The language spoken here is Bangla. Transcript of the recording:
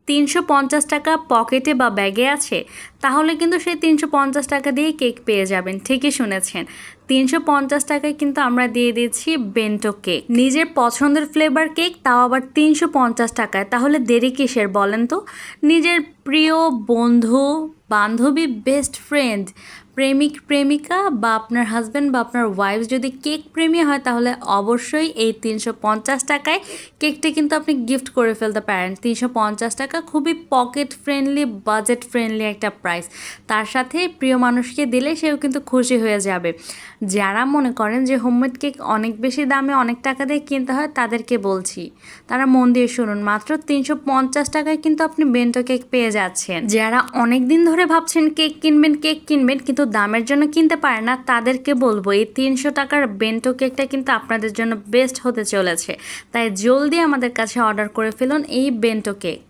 350 টাকা পকেটে বা ব্যাগে আছে, তাহলে কিন্তু সেই 350 টাকা দিয়ে কেক পেয়ে যাবেন। ঠিকই শুনেছেন, 350 টাকায় কিন্তু আমরা দিয়ে দিচ্ছি বেন্টো কেক, নিজের পছন্দের ফ্লেভার কেক, তাও আবার 350 টাকায়। তাহলে দেরি কিসের বলেন তো? নিজের প্রিয় বন্ধু, বান্ধবী, বেস্ট ফ্রেন্ড, প্রেমিক প্রেমিকা বা আপনার হাজব্যান্ড বা আপনার ওয়াইফ যদি কেক প্রেমী হয়, তাহলে অবশ্যই এই 350 টাকায় কেকটা কিন্তু আপনি গিফট করে ফেলতে পারেন। 350 টাকা খুবই পকেট ফ্রেন্ডলি, বাজেট ফ্রেন্ডলি একটা প্রাইস। তার সাথে প্রিয় মানুষকে দিলে সেও কিন্তু খুশি হয়ে যাবে। যারা মনে করেন যে হোমমেড কেক অনেক বেশি দামে অনেক টাকা দিয়ে কিনতে হয়, তাদেরকে বলছি, তারা মন দিয়ে শুনুন, মাত্র 350 টাকায় কিন্তু আপনি বেন্টো কেক পেয়ে যাচ্ছেন। যারা অনেক দিন ধরে ভাবছেন কেক কিনবেন কিন্তু দামের জন্য কিনতে পারে না, তাদেরকে বলবো এই 300 টাকার বেন্টো কেকটা কিন্তু আপনাদের জন্য বেস্ট হতে চলেছে। তাই জলদি আমাদের কাছে অর্ডার করে ফেলুন এই বেন্টো কেক।